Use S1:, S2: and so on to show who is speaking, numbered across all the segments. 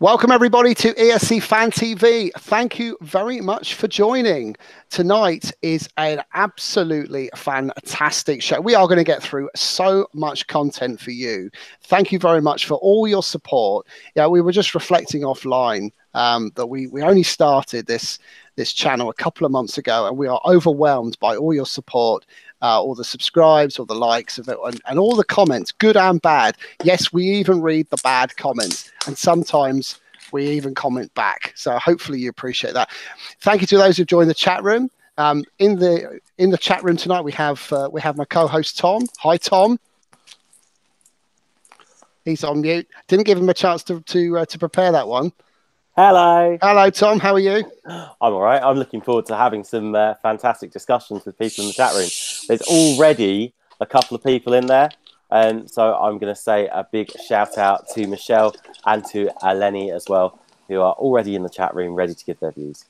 S1: Welcome everybody to ESC Fan TV. Thank you very much for joining. Tonight is an absolutely fantastic show. We are going to get through so much content for you. Thank you very much for all your support. Yeah, we were just reflecting offline that we only started this channel a couple of months ago, and we are overwhelmed by all your support, all the subscribes, all the likes of it, and all the comments, good and bad. Yes, we even read the bad comments, and sometimes we even comment back. So hopefully you appreciate that. Thank you to those who've joined the chat room. In the chat room tonight, we have my co-host Tom. Hi, Tom. He's on mute. Didn't give him a chance to prepare that one.
S2: Hello.
S1: Hello, Tom. How are you?
S2: I'm all right. I'm looking forward to having some fantastic discussions with people in the chat room. There's already a couple of people in there. So I'm going to say a big shout out to Michelle and to Eleni as well, who are already in the chat room ready to give their views.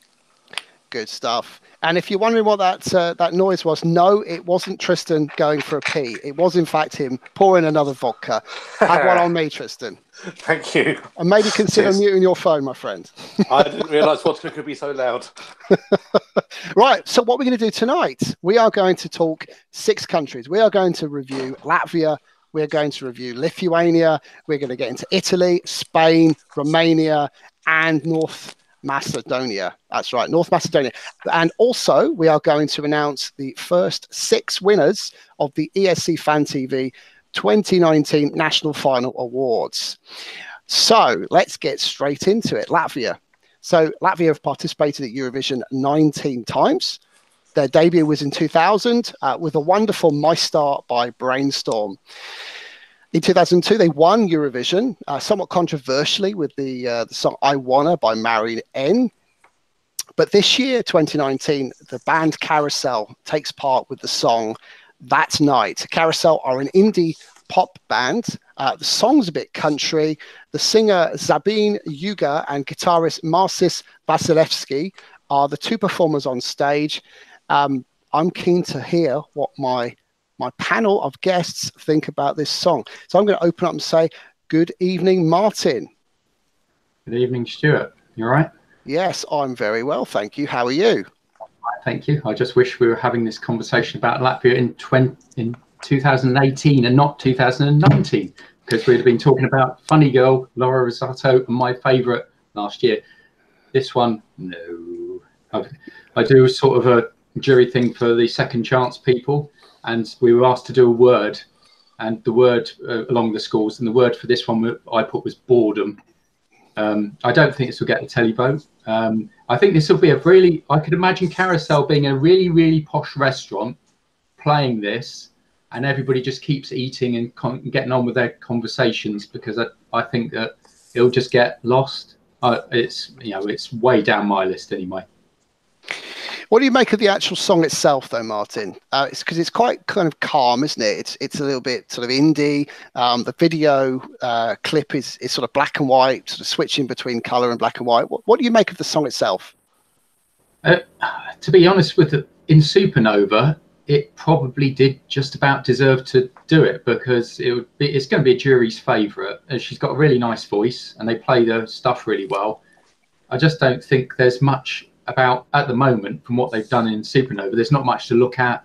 S2: Good
S1: stuff. And if you're wondering what that noise was, no, it wasn't Tristan going for a pee. It was, in fact, him pouring another vodka. Have one on me, Tristan.
S3: Thank you.
S1: And maybe consider muting your phone, my friend.
S3: I didn't realise vodka could be so loud.
S1: Right, so what we're going to do tonight, we are going to talk 6 countries. We are going to review Latvia. We're going to review Lithuania. We're going to get into Italy, Spain, Romania, and North Macedonia. That's right, North Macedonia. And also, we are going to announce the first 6 winners of the ESC Fan TV 2019 National Final Awards. So let's get straight into it. Latvia. So Latvia have participated at Eurovision 19 times. Their debut was in 2000 with a wonderful My Start by Brainstorm. In 2002, they won Eurovision, somewhat controversially with the song I Wanna by Marianne N. But this year, 2019, the band Carousel takes part with the song That Night. Carousel are an indie pop band. The song's a bit country. The singer Zabine Yuga and guitarist Marcis Vasilevsky are the 2 performers on stage. I'm keen to hear what my panel of guests think about this song. So I'm going to open up and say, good evening, Martin.
S4: Good evening, Stuart. You all right?
S1: Yes, I'm very well, thank you. How are you?
S4: Thank you. I just wish we were having this conversation about Latvia in 2018 and not 2019, because we'd have been talking about Funny Girl, Laura Rossato, and my favourite last year. This one, no. I do sort of a jury thing for the second chance people, and we were asked to do a word, and the word along the scores, and the word for this one I put was boredom. I don't think this will get the televote. I think this will be I could imagine Carousel being a really, really posh restaurant playing this, and everybody just keeps eating and getting on with their conversations, because I think that it'll just get lost. It's way down my list anyway.
S1: What do you make of the actual song itself, though, Martin? It's because it's quite kind of calm, isn't it? It's a little bit sort of indie. The video clip is sort of black and white, sort of switching between colour and black and white. What do you make of the song itself?
S4: To be honest with it, in Supernova, it probably did just about deserve to do it, because it's going to be a jury's favourite. She's got a really nice voice, and they play the stuff really well. I just don't think there's much about at the moment from what they've done in Supernova. There's not much to look at,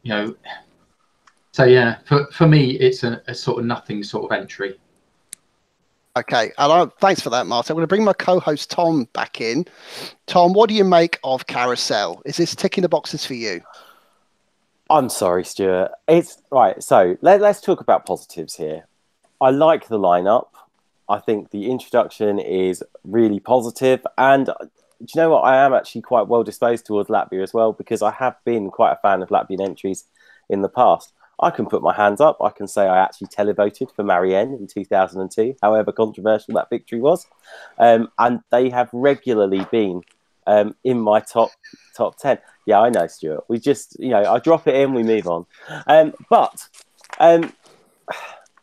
S4: so yeah, for me it's a sort of nothing sort of entry.
S1: Okay, thanks for that, Martin. I'm going to bring my co-host Tom back in. Tom, what do you make of Carousel? Is this ticking the boxes for you?
S2: I'm sorry, Stuart. It's right. So let's talk about positives here. I like the lineup. I think the introduction is really positive, and do you know what? I am actually quite well disposed towards Latvia as well, because I have been quite a fan of Latvian entries in the past. I can put my hands up. I can say I actually televoted for Marianne in 2002, however controversial that victory was. And they have regularly been in my top 10. Yeah, I know, Stuart. We just, I drop it in, we move on. But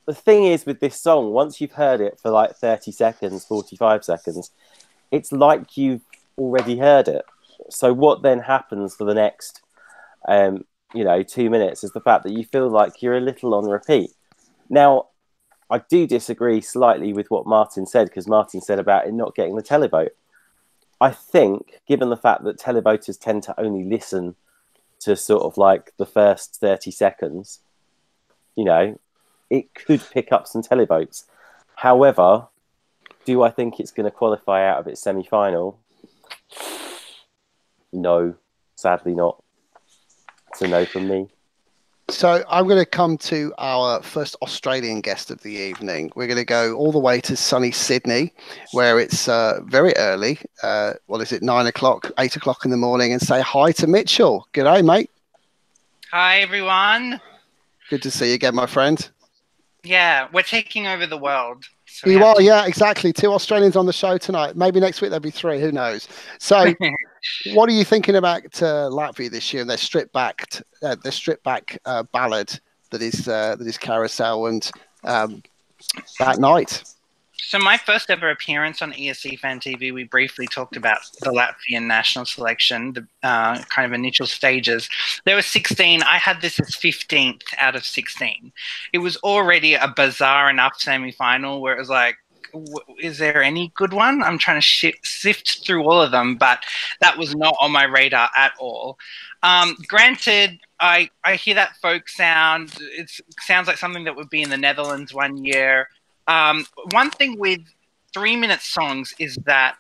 S2: the thing is with this song, once you've heard it for like 30 seconds, 45 seconds, it's like you've already heard it. So what then happens for the next 2 minutes is the fact that you feel like you're a little on repeat. Now, I do disagree slightly with what Martin said, because Martin said about it not getting the televote. I think, given the fact that televoters tend to only listen to sort of like the first 30 seconds, you know, it could pick up some televotes. However, do I think it's going to qualify out of its semi-final? No, sadly not. It's a no from me.
S1: So I'm going to come to our first Australian guest of the evening. We're going to go all the way to sunny Sydney, where it's very early. What is it, 9 o'clock, 8 o'clock in the morning, and say hi to Mitchell. G'day, mate.
S5: Hi, everyone.
S1: Good to see you again, my friend.
S5: Yeah, we're taking over the world. So
S1: You are, yeah, exactly. 2 Australians on the show tonight. Maybe next week there'll be 3. Who knows? So, what are you thinking about Latvia this year and their stripped back ballad that is Carousel and that night?
S5: So my first ever appearance on ESC Fan TV, we briefly talked about the Latvian national selection, the kind of initial stages. There were 16. I had this as 15th out of 16. It was already a bizarre enough semi-final where it was like, is there any good one? I'm trying to sift through all of them, but that was not on my radar at all. Granted, I hear that folk sound. It sounds like something that would be in the Netherlands one year. One thing with 3-minute songs is that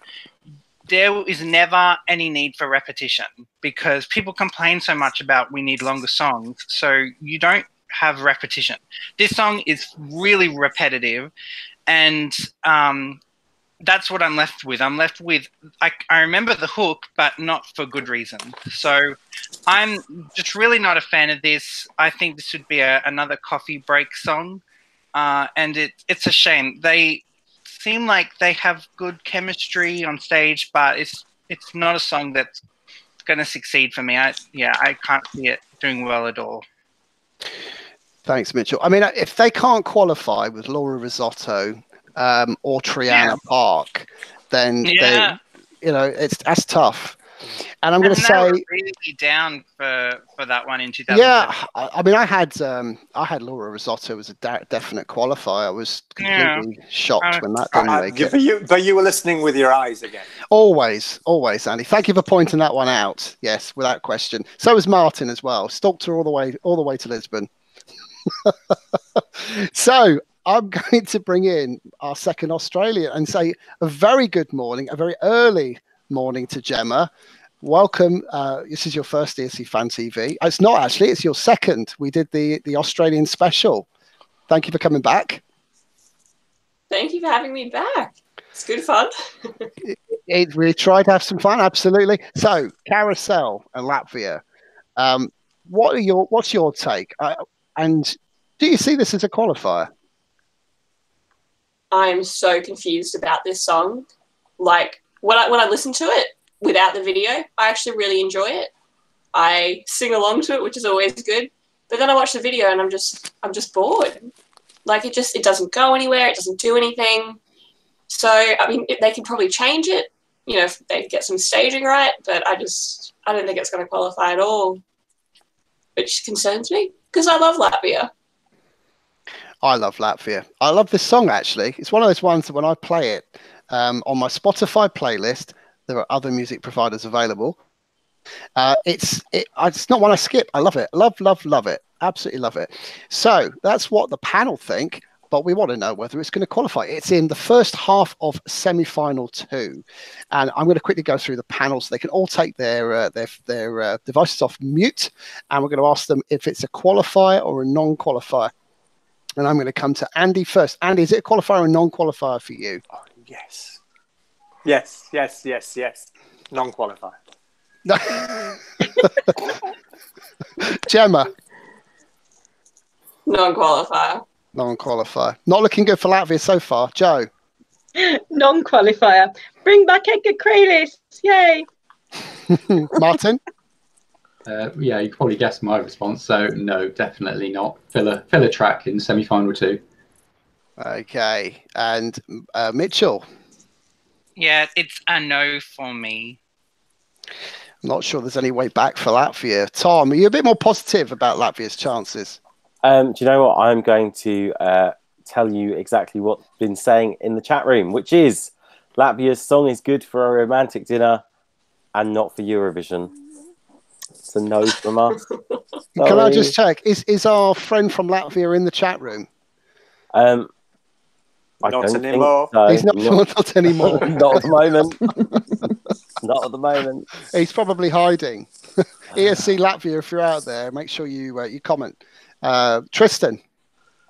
S5: there is never any need for repetition, because people complain so much about we need longer songs, so you don't have repetition. This song is really repetitive, and that's what I'm left with. I'm left with, I remember the hook, but not for good reason. So I'm just really not a fan of this. I think this would be another coffee break song. And it's a shame. They seem like they have good chemistry on stage, but it's not a song that's going to succeed for me. I can't see it doing well at all.
S1: Thanks, Mitchell. I mean, if they can't qualify with Laura Risotto or Triana Park, then that's tough. And I'm going to say,
S5: really down for that one in 2007.
S1: Yeah, I mean, I had Laura Risotto as a definite qualifier. I was completely shocked when that didn't make it.
S6: But you were listening with your eyes again.
S1: Always, Andy. Thank you for pointing that one out. Yes, without question. So was Martin as well. Stalked her all the way to Lisbon. So I'm going to bring in our second Australian and say a very good morning, a very early morning to Gemma. Welcome. This is your first ESC Fan TV. It's not actually, it's your second. We did the Australian special. Thank you for coming back.
S7: Thank you for having me back. It's good fun.
S1: We tried to have some fun, absolutely. So, Carousel and Latvia. What's your take? And do you see this as a qualifier?
S7: I'm so confused about this song. Like, when I listen to it without the video, I actually really enjoy it. I sing along to it, which is always good. But then I watch the video and I'm just bored. Like, it doesn't go anywhere. It doesn't do anything. So, I mean, they can probably change it, if they get some staging right. But I don't think it's going to qualify at all, which concerns me because I love Latvia.
S1: I love Latvia. I love this song, actually. It's one of those ones that when I play it on my Spotify playlist, there are other music providers available. It's not one I skip. I love it. Love it. Absolutely love it. So that's what the panel think, but we want to know whether it's going to qualify. It's in the first half of semi-final 2. And I'm going to quickly go through the panels. They can all take their devices off mute, and we're going to ask them if it's a qualifier or a non-qualifier. And I'm going to come to Andy first. Andy, is it a qualifier or a non-qualifier for you?
S6: Oh, yes. Yes. Non-qualifier.
S1: Gemma?
S7: Non-qualifier.
S1: Non-qualifier. Not looking good for Latvia so far. Joe?
S8: Non-qualifier. Bring back Edgar Kralis. Yay.
S1: Martin?
S4: Yeah, you can probably guess my response. So no, definitely not. Filler track in semi-final 2.
S1: Okay, and Mitchell.
S5: Yeah, it's a no for me.
S1: I'm not sure there's any way back for Latvia. Tom, are you a bit more positive about Latvia's chances?
S2: Do you know what? I'm going to tell you exactly what's been saying in the chat room, which is Latvia's song is good for a romantic dinner and not for Eurovision. It's a no from us.
S1: Can I just check? Is our friend from Latvia in the chat room?
S2: I
S6: Not
S2: don't
S6: anymore.
S2: think so.
S1: He's not anymore.
S2: Not at the moment. Not at the moment.
S1: He's probably hiding. ESC Latvia, if you're out there, make sure you comment. Tristan.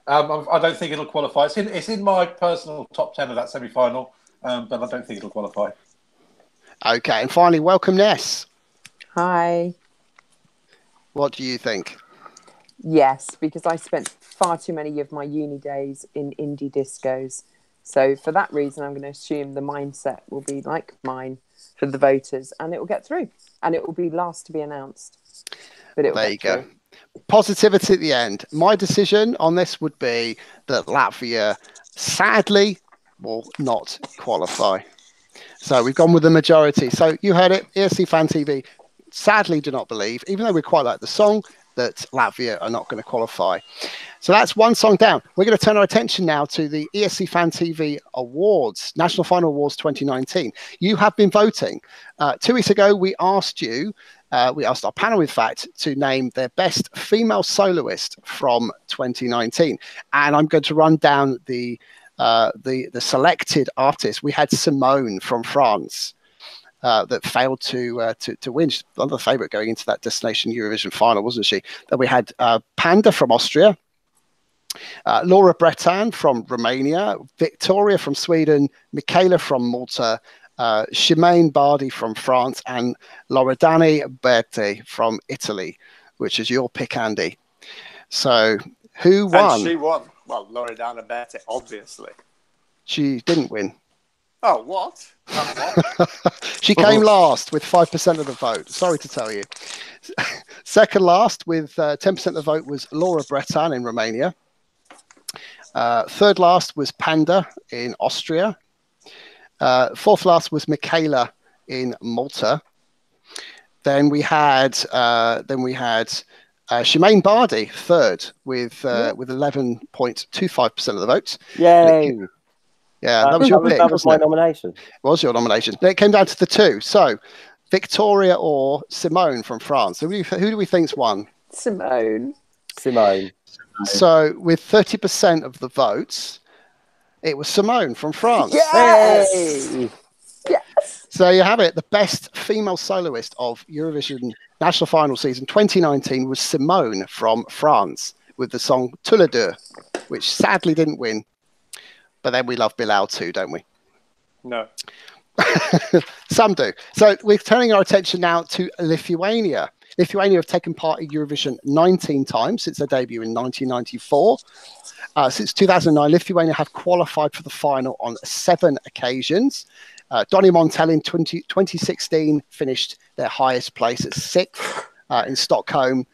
S3: I don't think it'll qualify. It's in my personal top 10 of that semi-final, but I don't think it'll qualify.
S1: Okay, and finally, welcome Ness.
S9: Hi.
S1: What do you think?
S9: Yes, because I spent far too many of my uni days in indie discos. So for that reason, I'm going to assume the mindset will be like mine for the voters, and it will get through. And it will be last to be announced. But
S1: There you go. Positivity at the end. My decision on this would be that Latvia, sadly, will not qualify. So we've gone with the majority. So you heard it, ESC Fan TV. Sadly, do not believe, even though we quite like the song, that Latvia are not going to qualify. So that's one song down. We're going to turn our attention now to the ESC Fan TV Awards, National Final Awards 2019. You have been voting. 2 weeks ago, we asked our panel, in fact, to name their best female soloist from 2019. And I'm going to run down the selected artists. We had Simone from France. That failed to win. She's another favourite going into that Destination Eurovision final, wasn't she? Then we had Panda from Austria, Laura Bretan from Romania, Victoria from Sweden, Michaela from Malta, Shimane Bardi from France, and Loredana Berti from Italy, which is your pick, Andy. So who won?
S6: And she won. Well, Loredana Berti, obviously.
S1: She didn't win.
S6: Oh, what?
S1: She came last with 5% of the vote. Sorry to tell you. Second last with 10% of the vote was Laura Bretan in Romania. Third last was Panda in Austria. Fourth last was Michaela in Malta. Then we had Shimane Bardi third with 11.25% of the votes.
S2: Yay!
S1: Yeah, that was your pick.
S2: That was my nomination.
S1: It was your nomination. Then it came down to the two. So, Victoria or Simone from France. So who do we think's won?
S9: Simone.
S1: So, with 30% of the votes, it was Simone from France.
S9: Yes! Yes!
S1: So you have it. The best female soloist of Eurovision National Final Season 2019 was Simone from France with the song Tous les deux, which sadly didn't win. But then we love Bilal too, don't we?
S6: No.
S1: Some do. So we're turning our attention now to Lithuania. Lithuania have taken part in Eurovision 19 times since their debut in 1994. Since 2009, Lithuania have qualified for the final on 7 occasions. Donny Montel in 2016 finished their highest place at 6th in Stockholm,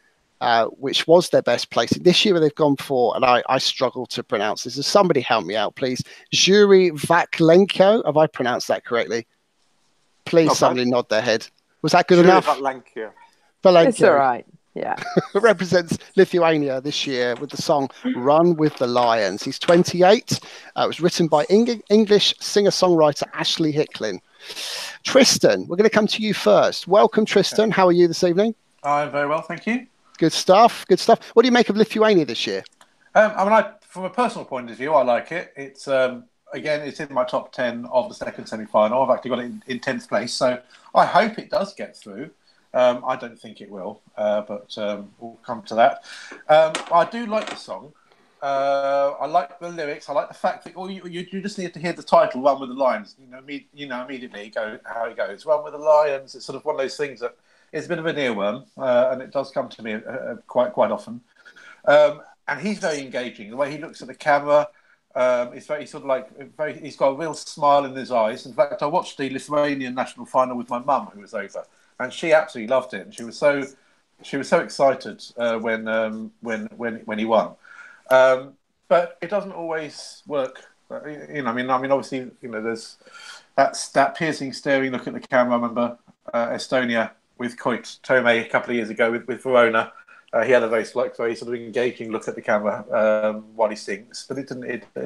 S1: which was their best place. This year they've gone for, and I struggle to pronounce this. Does somebody help me out, please? Yuri Vaklenko. Have I pronounced that correctly? Please,
S6: Okay.
S1: somebody nod their head. Was that good
S6: Yuri
S1: enough?
S6: Vaklenko.
S9: It's all right. Yeah.
S1: Represents Lithuania this year with the song Run with the Lions. He's 28. It was written by English singer-songwriter Ashley Hicklin. Tristan, we're going to come to you first. Welcome, Tristan. How are you this evening?
S3: I'm very well, thank you.
S1: Good stuff. Good stuff. What do you make of Lithuania this year?
S3: From a personal point of view, I like it. It's again, it's in my top 10 of the second semi-final. I've actually got it in 10th place, so I hope it does get through. I don't think it will, but we'll come to that. I do like the song. I like the lyrics. I like the fact that you just need to hear the title, "Run with the Lions." Immediately go how it goes. "Run with the Lions." It's sort of one of those things that is a bit of an earworm, and it does come to me quite often. And he's very engaging. The way he looks at the camera, he's he's got a real smile in his eyes. In fact, I watched the Lithuanian national final with my mum, who was over, and she absolutely loved it. And she was so excited when he won. But it doesn't always work. Obviously, there's that piercing, staring look at the camera. I remember Estonia with Koit Tome a couple of years ago with Verona. He had a very sort of engaging look at the camera while he sings, but it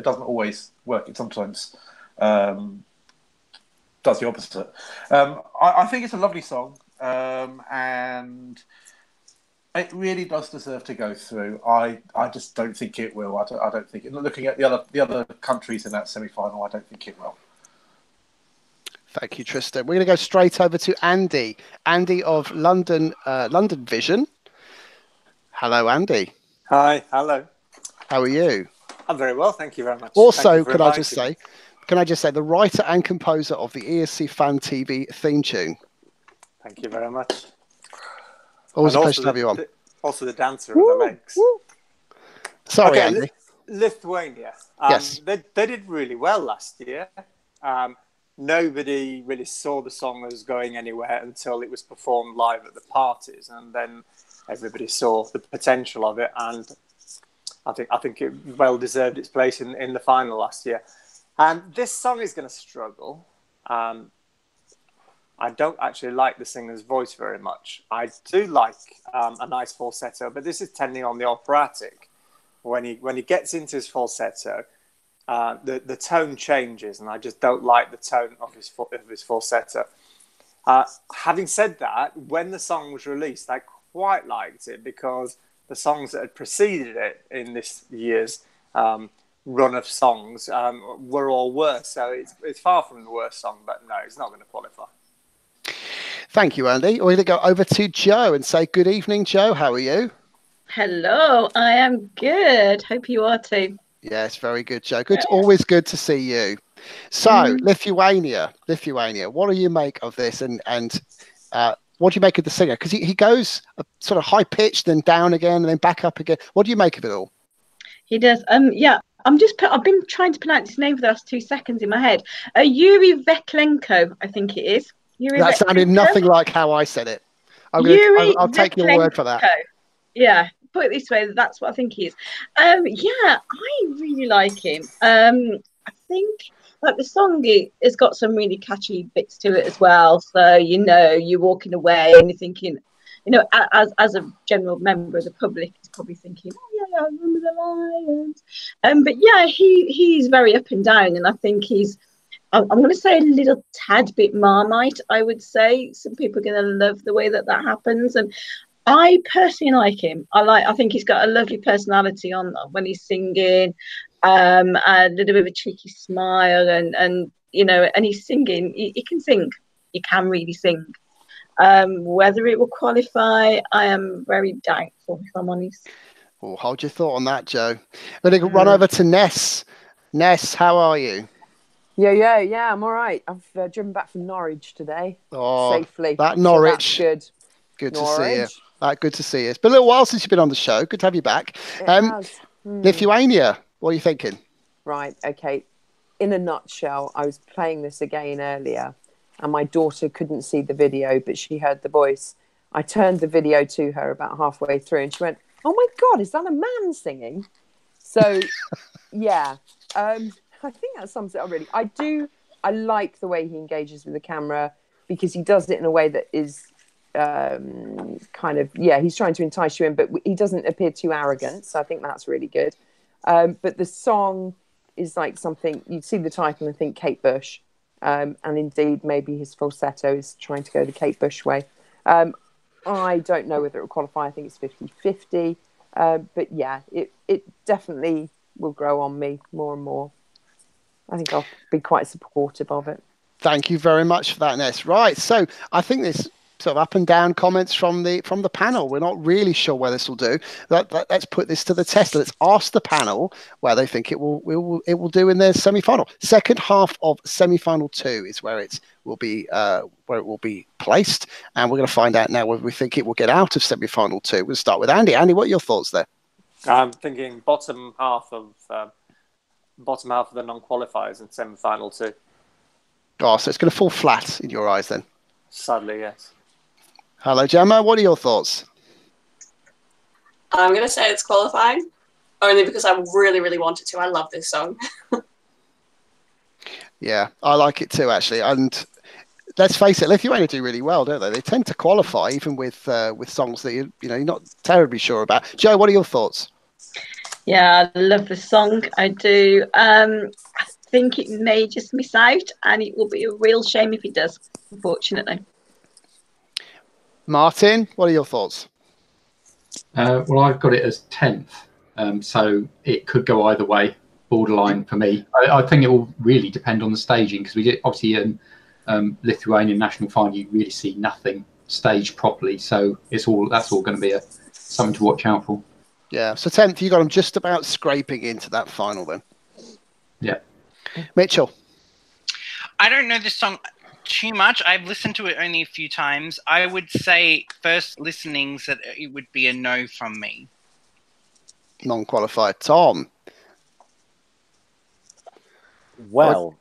S3: doesn't always work. It sometimes does the opposite. I think it's a lovely song, and it really does deserve to go through. I just don't think it will. I don't think. Looking at the other countries in that semi-final, I don't think it will.
S1: Thank you, Tristan. We're going to go straight over to Andy. Andy of London Vision. Hello, Andy.
S6: Hi, hello.
S1: How are you?
S6: I'm very well, thank you very much.
S1: Also, can I just say, the writer and composer of the ESC Fan TV theme tune.
S6: Thank you very much.
S1: Always a pleasure to have you on.
S6: Also the dancer of the mix.
S1: Sorry,
S6: okay,
S1: Andy.
S6: Lithuania.
S1: Yes.
S6: They did really well last year. Nobody really saw the song as going anywhere until it was performed live at the parties, and then everybody saw the potential of it, and I think it well deserved its place in the final last year. And this song is going to struggle. I don't actually like the singer's voice very much. I do like a nice falsetto, but this is tending on the operatic. When he gets into his falsetto, the tone changes, and I just don't like the tone of his falsetto. Having said that, when the song was released, I quite liked it because the songs that had preceded it in this year's run of songs were all worse. So it's far from the worst song, but no, it's not going to qualify.
S1: Thank you, Andy. We're going to go over to Joe and say good evening, Joe. How are you?
S8: Hello, I am good. Hope you are too.
S1: Yes, very good, Joe. Good, always good to see you. So, Lithuania. What do you make of this, and what do you make of the singer? Because he goes sort of high pitched, then down again, and then back up again. What do you make of it all?
S8: He does. Yeah. I've been trying to pronounce his name for the last 2 seconds in my head. Yuri Veklenko, I think it is.
S1: That sounded nothing like how I said it. I'll take your word for that.
S8: Yeah, put it this way, that's what I think he is. Yeah, I really like him. I think like the song has got some really catchy bits to it as well. So you're walking away and you're thinking, as a general member of the public, is probably thinking, oh yeah, I remember the Lions. But yeah, he's very up and down, and I think I'm going to say a little tad bit Marmite, I would say. Some people are going to love the way that happens, and I personally like him. I think he's got a lovely personality on when he's singing, a little bit of a cheeky smile, and he's singing. He can sing. He can really sing. Whether it will qualify, I am very doubtful, if I'm honest.
S1: Well, hold your thought on that, Joe. I'm going to run over to Ness. Ness, how are you?
S9: Yeah, I'm all right. I've driven back from Norwich today safely.
S1: That Norwich.
S9: So
S1: good to see you. Good to see you. It's been a little while since you've been on the show. Good to have you back. Lithuania, what are you thinking?
S9: Right, okay. In a nutshell, I was playing this again earlier, and my daughter couldn't see the video, but she heard the voice. I turned the video to her about halfway through, and she went, "Oh my God, is that a man singing?" So, yeah. I think that sums it up really. I like the way he engages with the camera, because he does it in a way that is he's trying to entice you in, but he doesn't appear too arrogant. So I think that's really good. But the song is like something, you'd see the title and think Kate Bush. And indeed, maybe his falsetto is trying to go the Kate Bush way. I don't know whether it will qualify. I think it's 50-50. But yeah, it definitely will grow on me more and more. I think I'll be quite supportive of it.
S1: Thank you very much for that, Ness. Right, so I think this sort of up and down comments from the panel. We're not really sure where this will do. Let's put this to the test. Let's ask the panel where they think it will do in their semi-final. Second half of semi-final 2 is where it will be placed, and we're going to find out now whether we think it will get out of semi-final 2. We'll start with Andy. Andy, what are your thoughts there?
S6: I'm thinking bottom half of the non-qualifiers in semi-final 2.
S1: Oh, so it's going to fall flat in your eyes then?
S6: Sadly, yes.
S1: Hello, Gemma. What are your thoughts?
S7: I'm going to say it's qualifying, only because I really, really want it to. I love this song.
S1: Yeah, I like it too, actually. And let's face it, Lithuania do really well, don't they? They tend to qualify even with songs that you're not terribly sure about. Joe, what are your thoughts?
S8: Yeah, I love the song. I do. I think it may just miss out, and it will be a real shame if it does, unfortunately.
S1: Martin, what are your thoughts?
S4: Well, I've got it as 10th, so it could go either way, borderline for me. I think it will really depend on the staging, because we get, obviously, in Lithuanian national final, you really see nothing staged properly, so that's all going to be something to watch out for.
S1: Yeah, so 10th, you got them just about scraping into that final then.
S4: Yeah.
S1: Mitchell?
S5: I don't know this song too much. I've listened to it only a few times. I would say first listenings that it would be a no from me.
S1: Non-qualified. Tom?
S2: Well,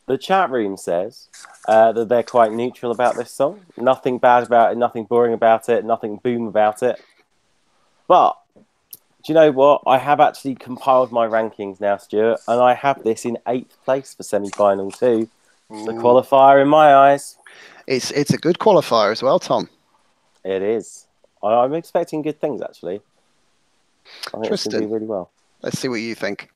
S2: the chat room says that they're quite neutral about this song. Nothing bad about it, nothing boring about it, nothing boom about it. But do you know what? I have actually compiled my rankings now, Stuart, and I have this in 8th place for semi-final 2. The qualifier in my eyes.
S1: It's a good qualifier as well, Tom.
S2: It is. I'm expecting good things, actually. I think it's going to do
S1: Tristan,
S2: really well.
S1: let's see what you think.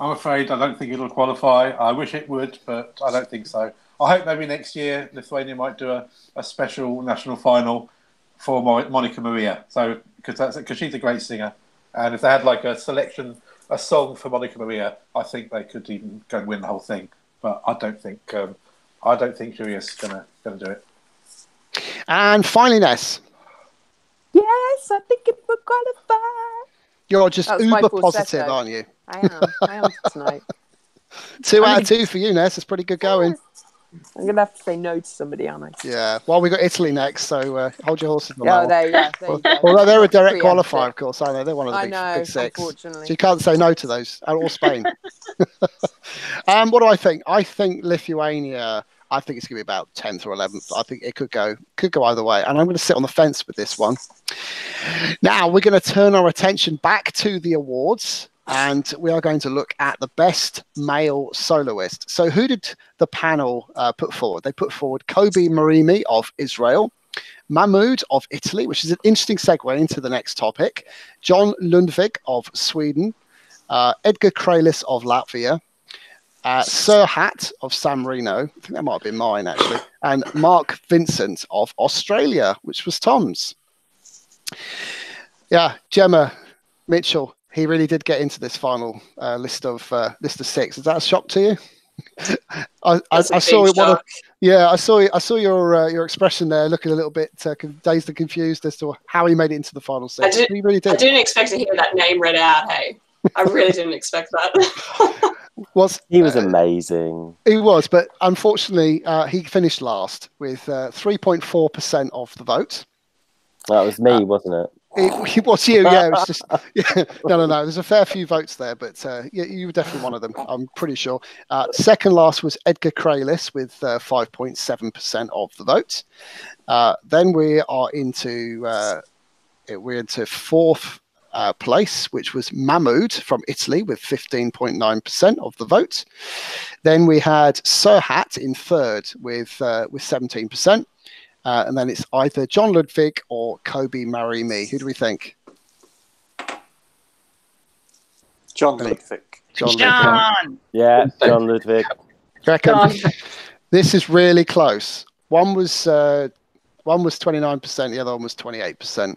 S3: I'm afraid I don't think it'll qualify. I wish it would, but I don't think so. I hope maybe next year Lithuania might do a special national final for Monica Maria. So because she's a great singer, and if they had like a song for Monica Maria, I think they could even go and win the whole thing. But I don't think Julia's gonna do it.
S1: And finally, Ness.
S9: Yes, I think it will qualify.
S1: You're just
S9: That's
S1: uber
S9: my falsetto.
S1: positive, aren't you?
S9: I am tonight.
S1: 2 out of 2 for you, Ness. It's pretty good going.
S9: I'm going to have to say no to somebody, aren't I?
S1: Yeah. Well, we got Italy next, so hold your horses on that one.
S9: There you go.
S1: Although they're a direct
S9: Preempt
S1: qualifier,
S9: it.
S1: of course, aren't they? They're one of the big six.
S9: Unfortunately.
S1: So you can't say no to those, or Spain. What do I think? I think Lithuania, I think it's going to be about 10th or 11th. I think it could go either way. And I'm going to sit on the fence with this one. Now, we're going to turn our attention back to the awards. And we are going to look at the best male soloist. So who did the panel put forward? They put forward Kobi Marimi of Israel, Mahmoud of Italy, which is an interesting segue into the next topic, John Lundvik of Sweden, Edgar Kralis of Latvia, Serhat of San Marino, I think that might have been mine actually, and Mark Vincent of Australia, which was Tom's. Yeah, Gemma, Mitchell, he really did get into this final list of 6. Is that a shock to you? I saw it. I saw your expression there, looking a little bit dazed and confused as to how he made it into the final 6. He really did.
S7: I didn't expect to hear that name read out. Hey, I really didn't expect that.
S2: He was amazing.
S1: He was, but unfortunately, he finished last with 3.4% of the vote.
S2: That was me, wasn't it?
S1: It was you, yeah. It was just no. There's a fair few votes there, but you were definitely one of them. I'm pretty sure. Second last was Edgar Kralis with 5.7% of the vote. Then we are into 4th place, which was Mahmoud from Italy with 15.9% of the vote. Then we had Serhat in 3rd with 17%. And then it's either John Lundvik or Kobi Marimi. Who do we think?
S6: John Lundvik.
S5: John!
S2: Yeah, John Lundvik.
S1: This is really close. One was 29%, the other one was 28%.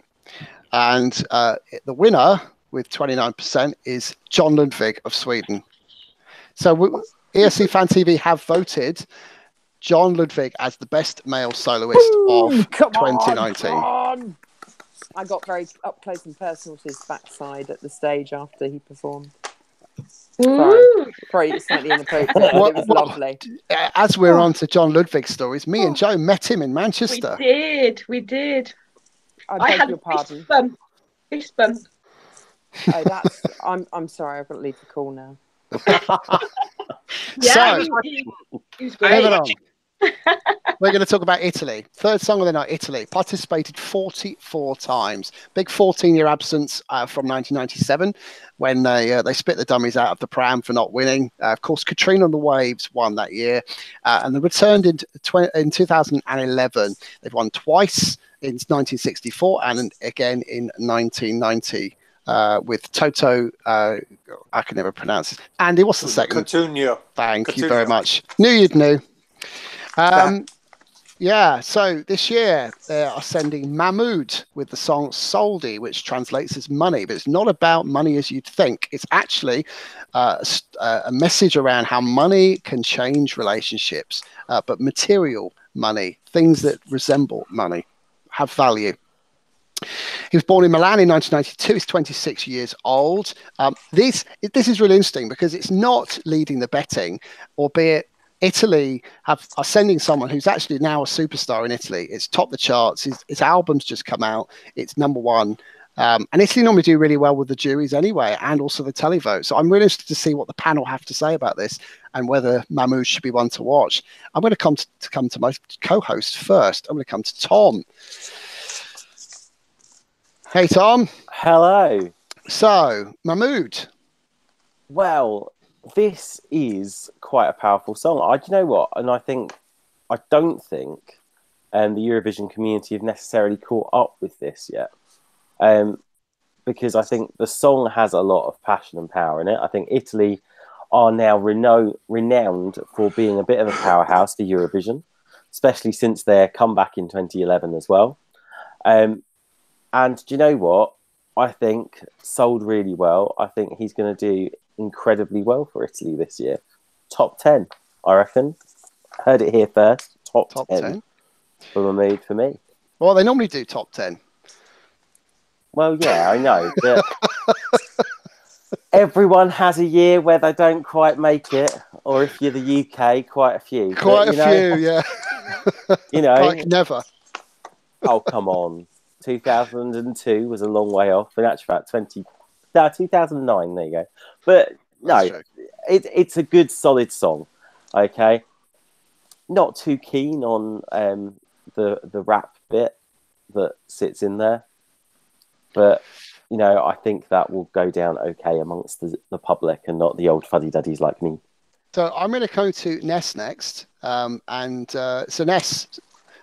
S1: And the winner with 29% is John Lundvik of Sweden. So ESC Fan TV have voted John Lundvik as the best male soloist of 2019.
S9: I got very up close and personal to his backside at the stage after he performed. Sorry, slightly inappropriate. It was lovely.
S1: As we're on to John Lundvik's stories, me and Joe met him in Manchester.
S8: We did.
S9: I beg your pardon.
S8: Fist bump.
S9: Oh, I'm sorry. I've got to leave the call now.
S8: Yeah,
S1: So,
S8: he was great.
S1: We're going to talk about Italy. Third song of the night, Italy. Participated 44 times. Big 14-year absence from 1997 when they spit the dummies out of the pram for not winning. Of course, Katrina and the Waves won that year. And they returned in 2011. They've won twice in 1964 and again in 1990. With Toto, I can never pronounce it. Andy, what's the second?
S6: Coutinho.
S1: Thank you very much. Knew you'd knew. Yeah, so this year they are sending Mahmood with the song Soldi, which translates as money, but it's not about money as you'd think. It's actually a message around how money can change relationships, but material money, things that resemble money, have value. He was born in Milan in 1992. He's 26 years old. This is really interesting because it's not leading the betting, albeit Italy are sending someone who's actually now a superstar in Italy. It's topped the charts. His album's just come out. It's #1. And Italy normally do really well with the juries anyway, and also the televote. So I'm really interested to see what the panel have to say about this and whether Mahmood should be one to watch. I'm going to come to my co-host first. I'm going to come to Tom. Hey, Tom.
S2: Hello.
S1: So, Mahmood.
S2: Well, this is quite a powerful song. Do you know what? And I don't think the Eurovision community have necessarily caught up with this yet. Because I think the song has a lot of passion and power in it. I think Italy are now renowned for being a bit of a powerhouse for Eurovision, especially since their comeback in 2011 as well. And do you know what? I think sold really well. I think he's going to do incredibly well for Italy this year. Top 10, I reckon. Heard it here first. Top 10 for Mahmood for me.
S1: Well, they normally do top 10.
S2: Well, yeah, I know. But everyone has a year where they don't quite make it, or if you're the UK, quite a few.
S1: Quite a few, yeah.
S2: You know,
S1: like never.
S2: Oh, come on. 2002 was a long way off. In actual fact, 2009, there you go. But no, it's a good, solid song. Okay. Not too keen on the rap bit that sits in there. But, you know, I think that will go down okay amongst the public and not the old fuddy-duddies like me.
S1: So I'm going to go to Ness next. So Ness,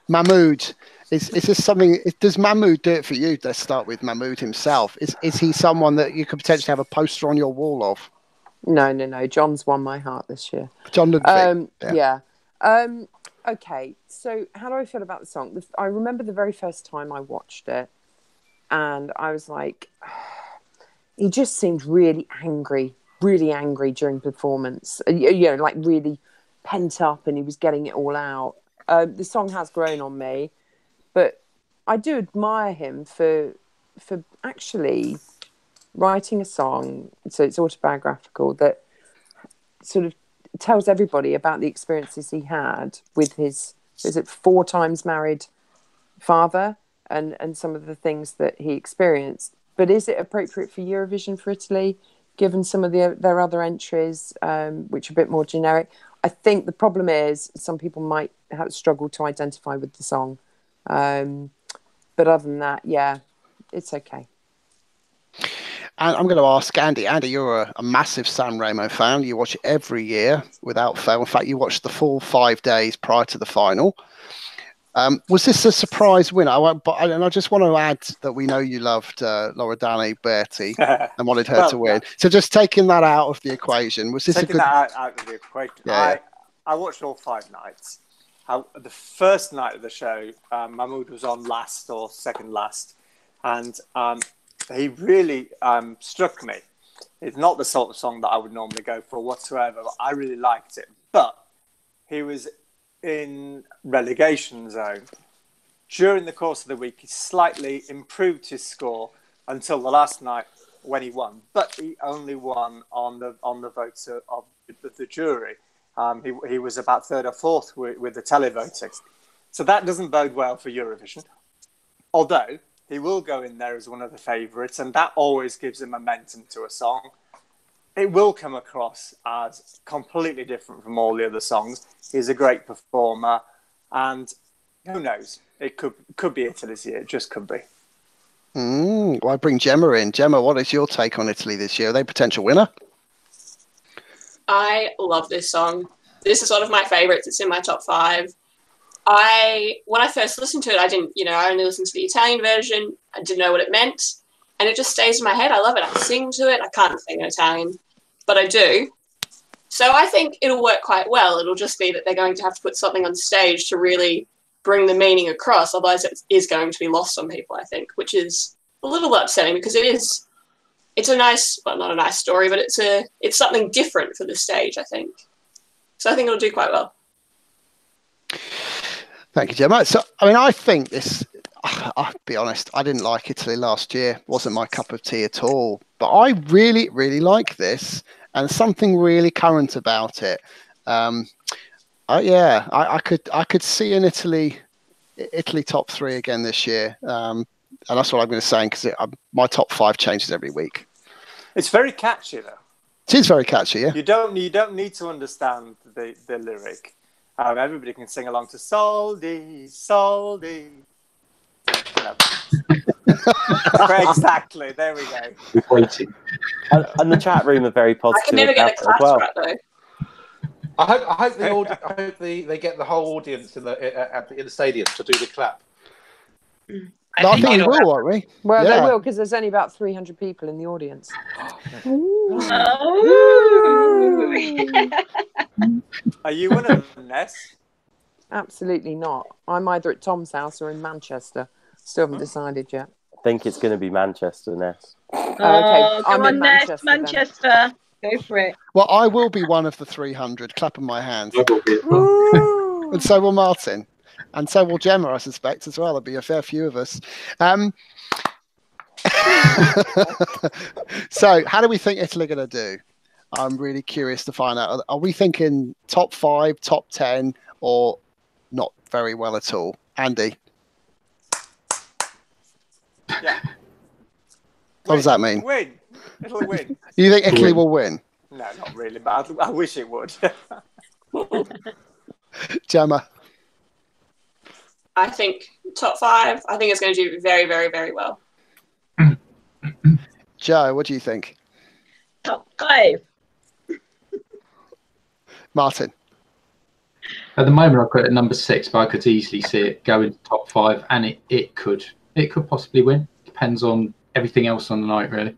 S1: Mahmood, is this something? Does Mahmood do it for you? Let's start with Mahmood himself. Is he someone that you could potentially have a poster on your wall of?
S9: No. John's won my heart this year.
S1: John Ludwig.
S9: Yeah. Okay. So how do I feel about the song? I remember the very first time I watched it, and I was like, he just seemed really angry during performance. You know, like really pent up, and he was getting it all out. The song has grown on me, but I do admire him for actually writing a song, so it's autobiographical, that sort of tells everybody about the experiences he had with his 4 times married father and some of the things that he experienced. But is it appropriate for Eurovision for Italy, given some of their other entries, which are a bit more generic? I think the problem is some people might have struggled to identify with the song. But other than that, yeah, it's okay.
S1: And I'm going to ask Andy. Andy, you're a massive San Remo fan. You watch it every year without fail. In fact, you watched the full 5 days prior to the final. Was this a surprise winner? I just want to add that we know you loved Loredana Berti and wanted her to win. So just taking that out of the equation, was this
S6: taking that out of the equation? Yeah. I watched all 5 nights. The first night of the show, Mahmood was on last or second last, and he really struck me. It's not the sort of song that I would normally go for whatsoever, but I really liked it. But he was in relegation zone. During the course of the week, he slightly improved his score until the last night when he won. But he only won on the votes of the jury. He was about 3rd or 4th with the televoting. So that doesn't bode well for Eurovision. Although he will go in there as one of the favourites, and that always gives a momentum to a song. it will come across as completely different from all the other songs. He's a great performer, and who knows? It could be Italy this year. It just could be.
S1: Well, I bring Gemma in. Gemma, what is your take on Italy this year? Are they a potential winner?
S7: I love this song. This is one of my favourites. It's in my top 5. When I first listened to it, I didn't, I only listened to the Italian version. I didn't know what it meant. And it just stays in my head. I love it. I sing to it. I can't sing in Italian, but I do. So I think it'll work quite well. It'll just be that they're going to have to put something on stage to really bring the meaning across. Otherwise, it is going to be lost on people, I think, which is a little upsetting because it's a nice, well, not a nice story, but it's something different for the stage, I think. So I think it'll do quite well.
S1: Thank you, Gemma. So, I think this, I'll be honest, I didn't like Italy last year. Wasn't my cup of tea at all. But I really, really like this, and something really current about it. I could see an Italy top 3 again this year. And that's what I'm going to say, because my top 5 changes every week.
S6: It's very catchy, though.
S1: It is very catchy, yeah.
S6: You don't need to understand the lyric. Everybody can sing along to Soldi, Soldi. No. Exactly. There we go.
S4: We're waiting.
S2: And the chat room are very positive.
S7: I can never get a clap right, though.
S3: I hope they get the whole audience in the stadium to do the clap.
S1: I think we will, won't we?
S9: Well, they will, because there's only about 300 people in the audience.
S6: Are you one of them, Ness?
S9: Absolutely not. I'm either at Tom's house or in Manchester. Still haven't decided yet.
S2: I think it's going to be Manchester, Ness.
S9: Okay,
S8: come on, Ness, Manchester. Go for it.
S1: Well, I will be one of the 300, clapping my hands. And so will Martin. And so will Gemma, I suspect, as well. There'll be a fair few of us. So, how do we think Italy are going to do? I'm really curious to find out. Are we thinking top 5, top 10, or not very well at all? Andy?
S6: Yeah.
S1: What does that mean?
S6: Win. It'll win.
S1: You think Italy will win?
S6: No, not really, but I wish it would.
S1: Gemma?
S7: I think top 5. I think it's going to do very, very, very well.
S1: Joe, what do you think?
S8: Top 5.
S1: Martin?
S4: At the moment, I've got it at number 6, but I could easily see it go into top 5, and it could possibly win. Depends on everything else on the night, really.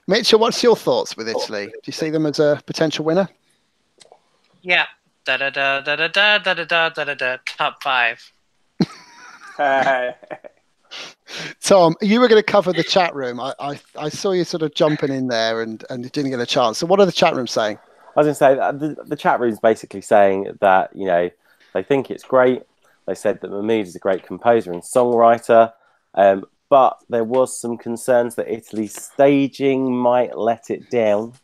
S1: Mitchell, what's your thoughts with Italy? Do you see them as a potential winner?
S5: Yeah. Top 5.
S1: Tom, you were going to cover the chat room. I saw you sort of jumping in there and you didn't get a chance. So what are the chat rooms saying?
S2: I was going to say the chat room's basically saying that, they think it's great. They said that Mahmood is a great composer and songwriter, but there was some concerns that Italy's staging might let it down,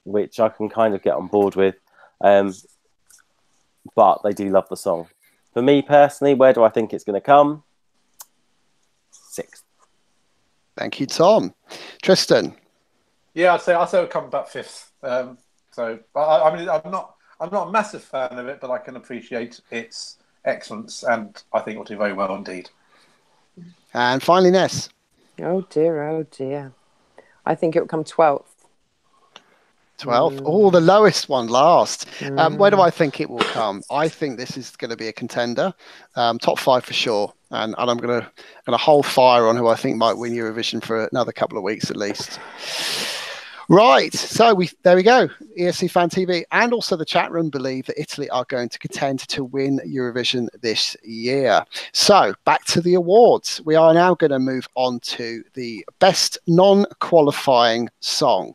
S2: which I can kind of get on board with. But they do love the song. For me personally, where do I think it's going to come? 6th.
S1: Thank you, Tom. Tristan?
S3: Yeah, I'd say it'll come about 5th. So I'm not a massive fan of it, but I can appreciate its excellence, and I think it'll do very well indeed.
S1: And finally, Ness.
S9: Oh dear. I think it will come 12th.
S1: 12th. Oh, the lowest one last. Where do I think it will come? I think this is going to be a contender. Top 5 for sure. And I'm going to hold fire on who I think might win Eurovision for another couple of weeks at least. Right. So there we go. ESC Fan TV and also the chat room believe that Italy are going to contend to win Eurovision this year. So back to the awards. We are now going to move on to the best non-qualifying song.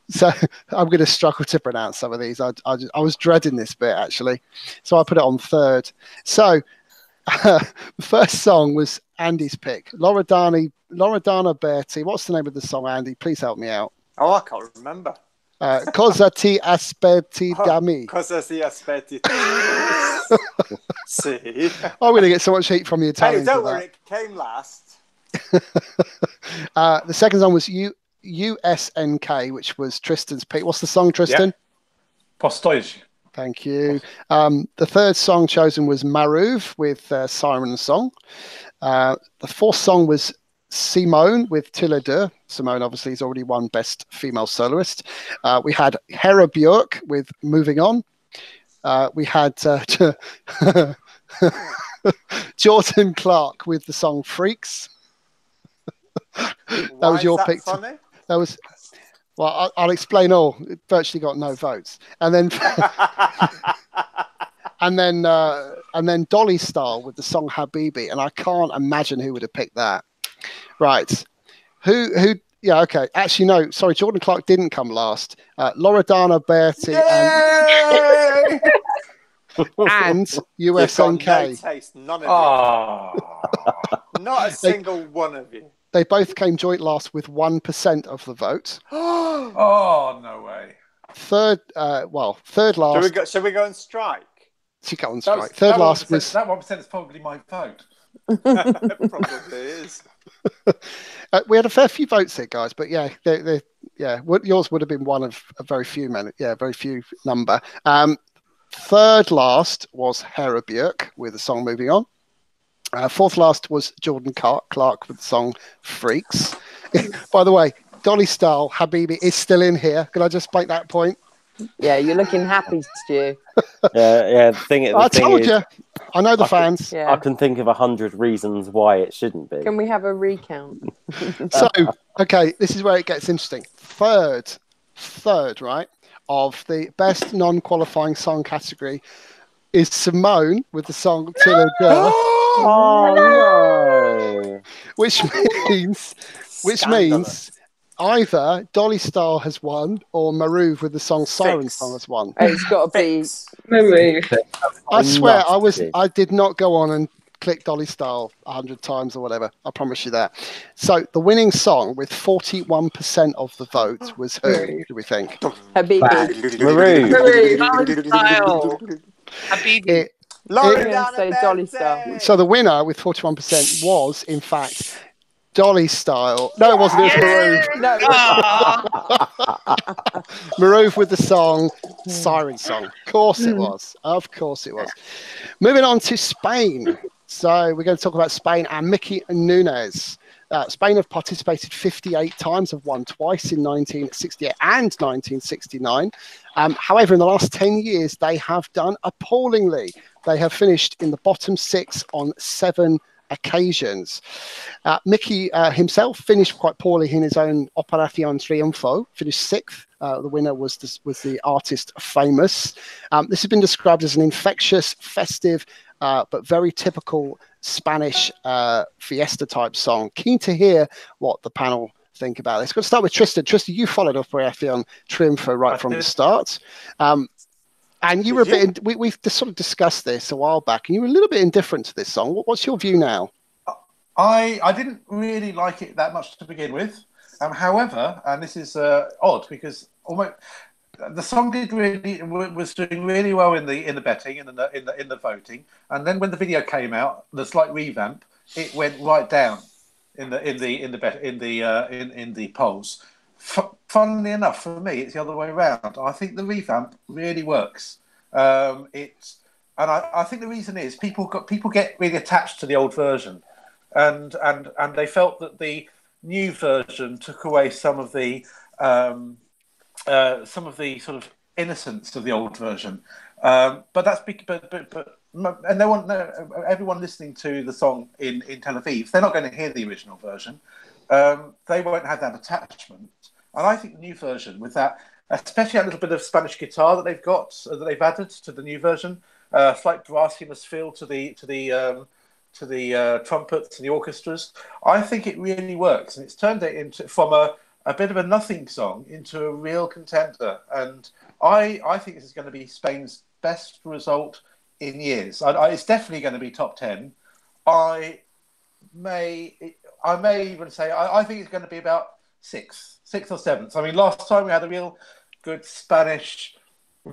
S1: So I'm going to struggle to pronounce some of these. I was dreading this bit, actually. So I put it on 3rd. So the first song was Andy's pick. Loredana Berti. What's the name of the song, Andy? Please help me out.
S6: Oh, I can't remember.
S1: Cosa ti aspetti da me?
S6: Cosa ti aspetti? See?
S1: I'm going to get so much heat from the Italians.
S6: Hey, don't worry, it came last.
S1: The second song was You USNK, which was Tristan's pick. What's the song, Tristan?
S3: Postoj.
S1: Thank you. The third song chosen was Maruv with Siren Song. The fourth song was Simone with Tille Deux. Simone obviously has already won Best Female Soloist. We had Hera Björk with Moving On. We had Jordan Clark with the song Freaks. That was your pick.
S6: Funny?
S1: That was, well, I'll explain all. It virtually got no votes. And then and then Dolly Style with the song Habibi, and I can't imagine who would have picked that. Right. Who yeah, okay. Actually, no, sorry, Jordan Clark didn't come last. Loredana Berti and USNK.
S6: No taste, none of you. Not a single one of you.
S1: They both came joint last with 1% of the vote.
S3: Oh, no way.
S1: Third last.
S6: Shall we go on strike?
S1: She got on strike. Third last was
S3: that 1% is probably my vote.
S6: It probably is.
S1: we had a fair few votes here, guys, but yeah, yours would have been one of a very few very few number. Third last was Hera Björk with the song Moving On. Fourth last was Jordan Clark with the song Freaks. By the way, Dolly Style, Habibi is still in here. Can I just make that point?
S9: Yeah, you're looking happy, Stu.
S2: Yeah. The thing
S1: told you. I know the fans.
S9: Yeah.
S2: I can think of 100 reasons why it shouldn't be.
S9: Can we have a recount?
S1: So, okay, this is where it gets interesting. Third, right, of the best non-qualifying song category is Simone with the song Tille Deux.
S2: Oh no!
S1: Which means either Dolly Style has won or Maruv with the song Siren Song has won.
S9: Oh, it's got to be
S8: Maruv.
S1: I swear, I did not go on and click Dolly Style 100 times or whatever. I promise you that. So the winning song with 41% of the vote was who? Do we think?
S9: Habibi.
S5: Maruv. Style. Habibi.
S9: Dolly Style.
S1: So the winner with 41% was, in fact, Dolly Style. No, it wasn't. It was Maruv.
S9: No.
S1: Maruv with the song Siren Song. Of course it was. Moving on to Spain. So we're going to talk about Spain and Mickey Nunes. Spain have participated 58 times, have won twice in 1968 and 1969. However, in the last 10 years, they have done appallingly. They have finished in the bottom 6 on 7 occasions. Mickey himself finished quite poorly in his own Operación Triunfo, finished 6th. The winner was the artist Famous. This has been described as an infectious, festive, but very typical Spanish fiesta type song. Keen to hear what the panel think about this. Going to start with Tristan. Tristan, you followed Operación Triunfo right from the start. And you were a bit. We've sort of discussed this a while back, and you were a little bit indifferent to this song. What's your view now?
S3: I didn't really like it that much to begin with. However, and this is odd because the song was doing really well in the betting and in the voting, and then when the video came out, the slight revamp, it went right down in the polls. Funnily enough, for me, it's the other way around. I think the revamp really works. I think the reason is people get really attached to the old version, and they felt that the new version took away some of the sort of innocence of the old version. But everyone listening to the song in Tel Aviv, they're not going to hear the original version. They won't have that attachment. And I think the new version, with that, especially that little bit of Spanish guitar that they've added to the new version, slight brassiness feel to the trumpets and the orchestras, I think it really works, and it's turned it from a bit of a nothing song into a real contender. And I think this is going to be Spain's best result in years. It's definitely going to be top 10. I may even say I think it's going to be about 6th or 7th. I mean, last time we had a real good Spanish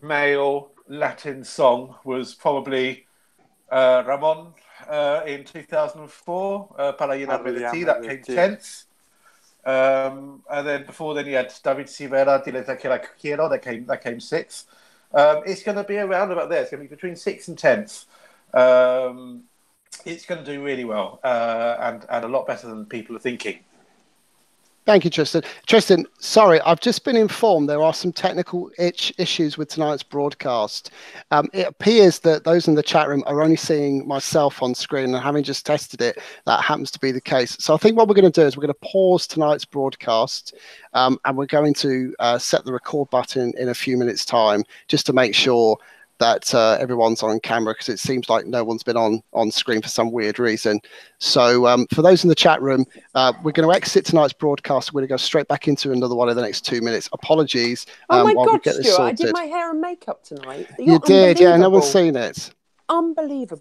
S3: male Latin song was probably Ramon in 2004, Para Llenar de Ti, that came 10th. And then before then, you had David Silveira, Dile Te Quiero Quiero, that came 6th. It's going to be around about there. It's going to be between 6th and 10th. It's going to do really well and a lot better than people are thinking.
S1: Thank you, Tristan. Tristan, sorry, I've just been informed there are some technical issues with tonight's broadcast. It appears that those in the chat room are only seeing myself on screen, and having just tested it, that happens to be the case. So I think what we're going to do is we're going to pause tonight's broadcast, and we're going to set the record button in a few minutes' time, just to make sure that everyone's on camera, because it seems like no one's been on screen for some weird reason. So for those in the chat room, we're going to exit tonight's broadcast. We're going to go straight back into another one in the next 2 minutes. Apologies.
S9: Oh my
S1: while we
S9: God,
S1: get this
S9: Stuart, I
S1: sorted.
S9: did my hair and makeup tonight.
S1: You did, yeah. No one's seen it.
S9: Unbelievable.